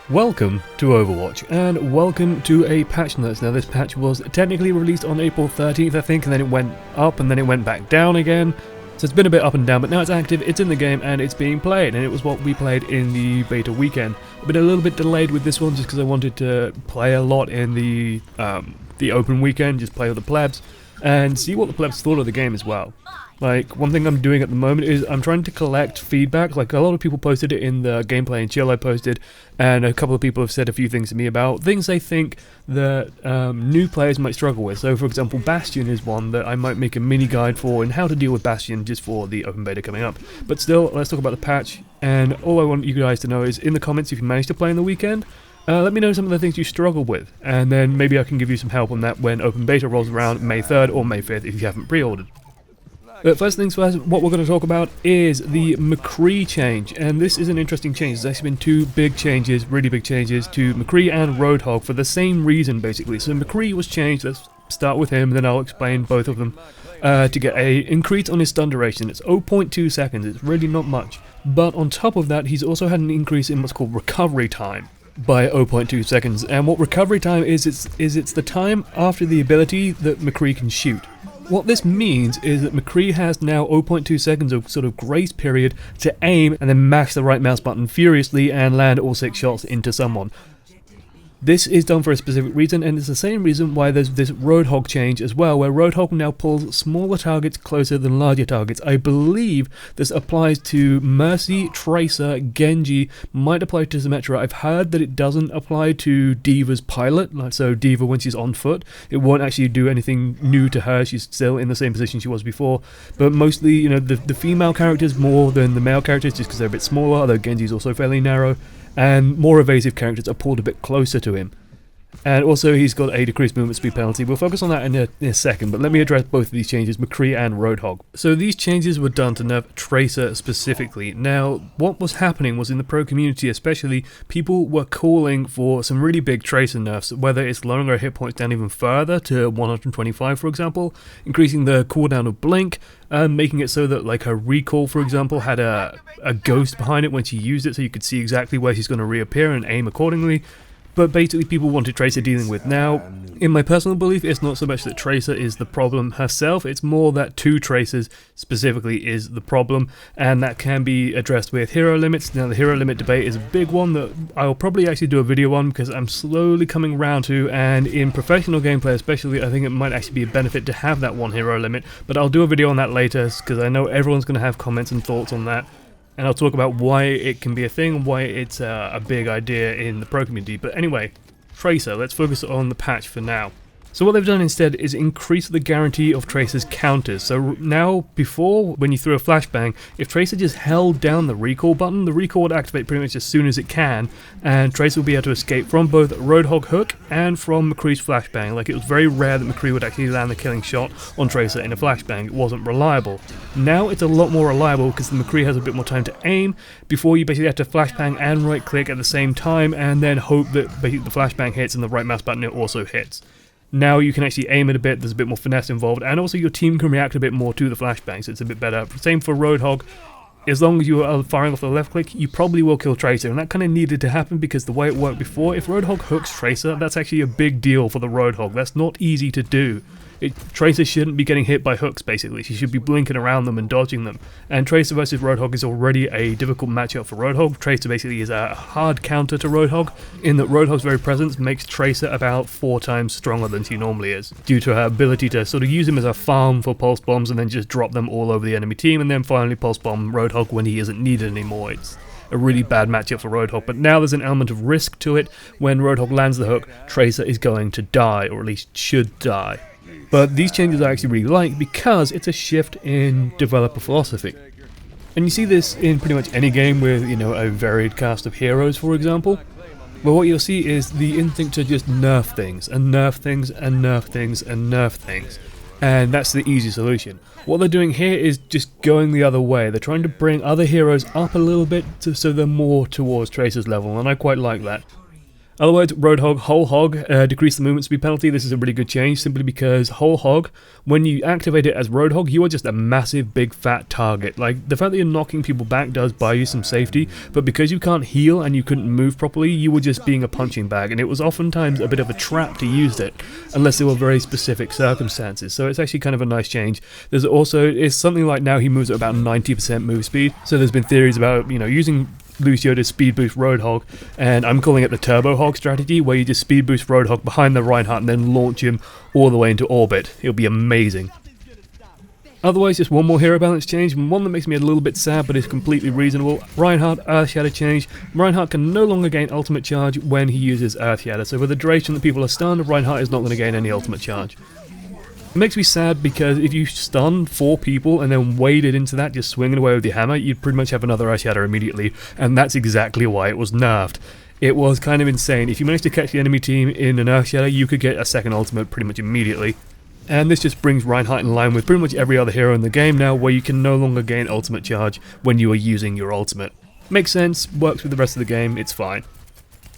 Welcome to Overwatch, and welcome to a patch notes. Now this patch was technically released on April 13th I think, and then it went up and then it went back down again. So it's been a bit up and down, but now it's active, it's in the game, and it's being played, and it was what we played in the beta weekend. I've been a little bit delayed with this one just because I wanted to play a lot in the open weekend, just play with the plebs, and see what the plebs thought of the game as well. Like, one thing I'm doing at the moment is I'm trying to collect feedback. Like, a lot of people posted it in the gameplay and chill I posted, and a couple of people have said a few things to me about things they think that new players might struggle with. So, for example, Bastion is one that I might make a mini guide for and how to deal with Bastion just for the open beta coming up. But still, let's talk about the patch, and all I want you guys to know is in the comments if you managed to play in the weekend, let me know some of the things you struggle with, and then maybe I can give you some help on that when open beta rolls around May 3rd or May 5th if you haven't pre-ordered. But first things first, what we're going to talk about is the McCree change, and this is an interesting change. There's actually been two big changes, really big changes, to McCree and Roadhog for the same reason basically. So McCree was changed, let's start with him, then I'll explain both of them, to get a increase on his stun duration. It's 0.2 seconds, it's really not much. But on top of that, he's also had an increase in what's called recovery time by 0.2 seconds, and what recovery time is, it's the time after the ability that McCree can shoot. What this means is that McCree has now 0.2 seconds of sort of grace period to aim and then mash the right mouse button furiously and land all 6 shots into someone. This is done for a specific reason, and it's the same reason why there's this Roadhog change as well, where Roadhog now pulls smaller targets closer than larger targets. I believe this applies to Mercy, Tracer, Genji, might apply to Symmetra. I've heard that it doesn't apply to D.Va's pilot, like so D.Va when she's on foot, it won't actually do anything new to her, she's still in the same position she was before, but mostly, you know, the female characters more than the male characters just because they're a bit smaller, although Genji's also fairly narrow, and more evasive characters are pulled a bit closer to him. And also he's got a decreased movement speed penalty. We'll focus on that in a second, but let me address both of these changes, McCree and Roadhog. So these changes were done to nerf Tracer specifically. Now, what was happening was in the pro community especially, people were calling for some really big Tracer nerfs, whether it's lowering her hit points down even further to 125 for example, increasing the cooldown of Blink, making it so that like her recall for example had a ghost behind it when she used it so you could see exactly where she's going to reappear and aim accordingly. But basically people wanted Tracer dealing with. Now, in my personal belief, it's not so much that Tracer is the problem herself, it's more that two Tracers specifically is the problem, and that can be addressed with hero limits. Now the hero limit debate is a big one that I'll probably actually do a video on because I'm slowly coming around to, and in professional gameplay especially, I think it might actually be a benefit to have that one hero limit, but I'll do a video on that later because I know everyone's going to have comments and thoughts on that. And I'll talk about why it can be a thing, why it's a big idea in the pro community. But anyway, Tracer, let's focus on the patch for now. So what they've done instead is increase the guarantee of Tracer's counters. So now, before, when you threw a flashbang, if Tracer just held down the recall button, the recall would activate pretty much as soon as it can, and Tracer would be able to escape from both Roadhog hook and from McCree's flashbang. Like, it was very rare that McCree would actually land the killing shot on Tracer in a flashbang. It wasn't reliable. Now it's a lot more reliable because the McCree has a bit more time to aim. Before, you basically have to flashbang and right click at the same time and then hope that basically the flashbang hits and the right mouse button also hits. Now you can actually aim it a bit, there's a bit more finesse involved, and also your team can react a bit more to the flashbang, so it's a bit better. Same for Roadhog, as long as you are firing off the left click, you probably will kill Tracer, and that kind of needed to happen because the way it worked before, if Roadhog hooks Tracer, that's actually a big deal for the Roadhog, that's not easy to do. Tracer shouldn't be getting hit by hooks basically, she should be blinking around them and dodging them, and Tracer versus Roadhog is already a difficult matchup for Roadhog. Tracer basically is a hard counter to Roadhog, in that Roadhog's very presence makes Tracer about 4 times stronger than she normally is, due to her ability to sort of use him as a farm for pulse bombs and then just drop them all over the enemy team and then finally pulse bomb Roadhog when he isn't needed anymore. It's a really bad matchup for Roadhog, but now there's an element of risk to it. When Roadhog lands the hook, Tracer is going to die, or at least should die. But these changes I actually really like because it's a shift in developer philosophy. And you see this in pretty much any game with, you know, a varied cast of heroes, for example. But what you'll see is the instinct to just nerf things, and nerf things, and nerf things, and nerf things. And that's the easy solution. What they're doing here is just going the other way. They're trying to bring other heroes up a little bit so they're more towards Tracer's level, and I quite like that. Otherwise, Roadhog, Whole Hog, decrease the movement speed penalty. This is a really good change, simply because Whole Hog, when you activate it as Roadhog, you are just a massive, big, fat target. Like, the fact that you're knocking people back does buy you some safety, but because you can't heal and you couldn't move properly, you were just being a punching bag, and it was oftentimes a bit of a trap to use it, unless there were very specific circumstances. So it's actually kind of a nice change. There's also, it's something like now he moves at about 90% move speed, so there's been theories about, you know, using Lucio to speed boost Roadhog, and I'm calling it the Turbo Hog strategy, where you just speed boost Roadhog behind the Reinhardt and then launch him all the way into orbit. It'll be amazing. Otherwise, just one more hero balance change, and one that makes me a little bit sad but is completely reasonable. Reinhardt Earth Shatter change. Reinhardt can no longer gain ultimate charge when he uses Earth Shatter, so for the duration that people are stunned, Reinhardt is not going to gain any ultimate charge. It makes me sad because if you stun 4 people and then waded into that just swinging away with your hammer, you'd pretty much have another Earth Shatter immediately, and that's exactly why it was nerfed. It was kind of insane. If you managed to catch the enemy team in an Earth Shatter, you could get a second ultimate pretty much immediately. And this just brings Reinhardt in line with pretty much every other hero in the game now, where you can no longer gain ultimate charge when you are using your ultimate. Makes sense, works with the rest of the game, it's fine.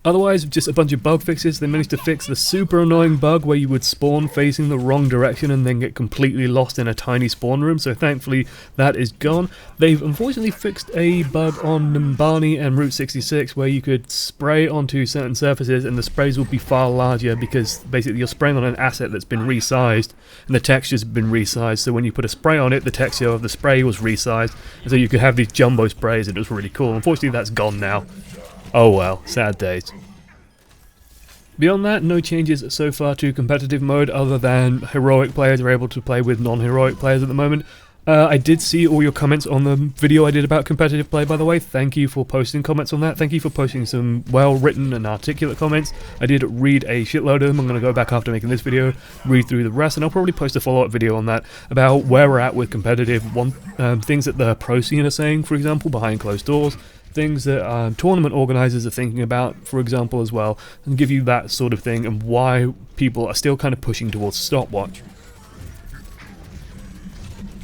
Otherwise, just a bunch of bug fixes. They managed to fix the super annoying bug where you would spawn facing the wrong direction and then get completely lost in a tiny spawn room, so thankfully that is gone. They've unfortunately fixed a bug on Nimbani and Route 66 where you could spray onto certain surfaces and the sprays would be far larger because basically you're spraying on an asset that's been resized and the textures have been resized, so when you put a spray on it, the texture of the spray was resized, and so you could have these jumbo sprays and it was really cool. Unfortunately that's gone now. Oh well, sad days. Beyond that, no changes so far to competitive mode other than heroic players are able to play with non-heroic players at the moment. I did see all your comments on the video I did about competitive play, by the way. Thank you for posting comments on that. Thank you for posting some well-written and articulate comments. I did read a shitload of them. I'm going to go back after making this video, read through the rest, and I'll probably post a follow-up video on that about where we're at with competitive, things that the pro scene are saying, for example, behind closed doors. Things that tournament organisers are thinking about, for example, as well, and give you that sort of thing and why people are still kind of pushing towards stopwatch.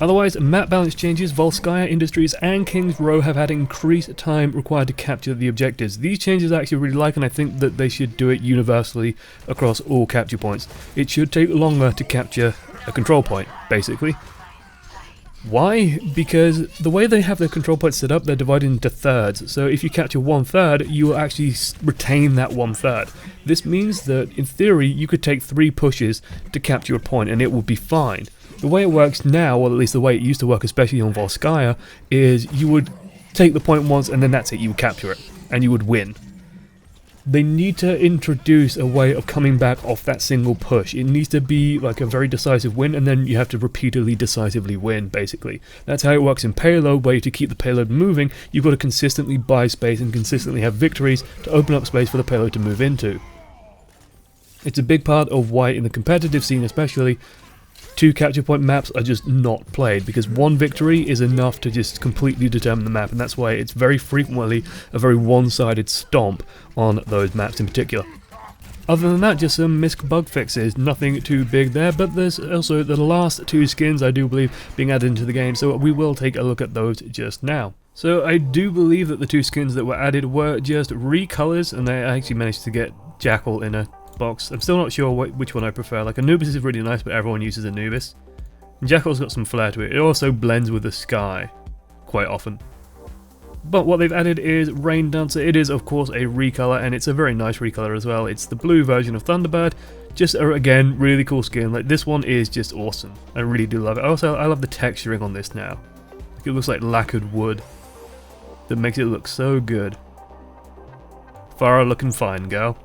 Otherwise, map balance changes. Volskaya, Industries and King's Row have had increased time required to capture the objectives. These changes I actually really like, and I think that they should do it universally across all capture points. It should take longer to capture a control point, basically. Why? Because the way they have their control points set up, they're divided into thirds. So if you capture 1/3, you will actually retain that 1/3. This means that, in theory, you could take 3 pushes to capture a point and it will be fine. The way it works now, or at least the way it used to work, especially on Volskaya, is you would take the point once and then that's it, you would capture it, and you would win. They need to introduce a way of coming back off that single push. It needs to be like a very decisive win, and then you have to repeatedly decisively win, basically. That's how it works in payload, where to keep the payload moving, you've got to consistently buy space and consistently have victories to open up space for the payload to move into. It's a big part of why, in the competitive scene especially, 2 capture point maps are just not played, because 1 victory is enough to just completely determine the map, and that's why it's very frequently a very one-sided stomp on those maps in particular. Other than that, just some misc bug fixes, nothing too big there, but there's also the last 2 skins I do believe being added into the game, so we will take a look at those just now. So I do believe that the 2 skins that were added were just recolors, and I actually managed to get Jackal in a box. I'm still not sure which one I prefer. Like, Anubis is really nice, but everyone uses Anubis. And Jackal's got some flair to it. It also blends with the sky quite often. But what they've added is Rain Dancer. It is, of course, a recolor, and it's a very nice recolor as well. It's the blue version of Thunderbird. Just, again, really cool skin. Like, this one is just awesome. I really do love it. Also, I love the texturing on this now. Like, it looks like lacquered wood. That makes it look so good. Farah looking fine, girl.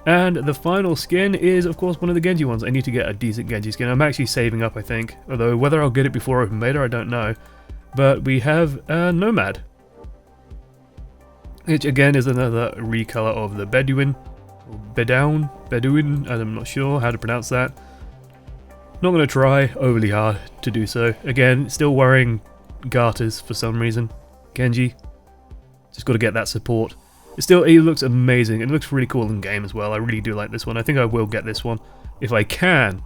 And the final skin is, of course, one of the Genji ones. I need to get a decent Genji skin. I'm actually saving up, I think. Although, whether I'll get it before Open Beta, I don't know. But we have Nomad. Which, again, is another recolor of the Bedouin. Bedouin? I'm not sure how to pronounce that. Not going to try overly hard to do so. Again, still wearing garters for some reason. Genji. Just got to get that support. It looks amazing. It looks really cool in game as well. I really do like this one. I think I will get this one if I can.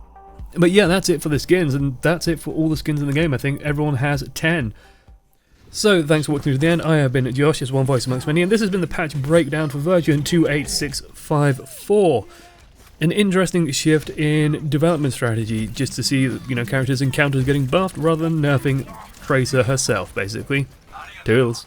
But yeah, that's it for the skins, and that's it for all the skins in the game. I think everyone has 10. So, thanks for watching to the end. I have been Josh, as one voice amongst many, and this has been the patch breakdown for version 28654. An interesting shift in development strategy, just to see, characters' encounters getting buffed rather than nerfing Tracer herself, basically. Toodles.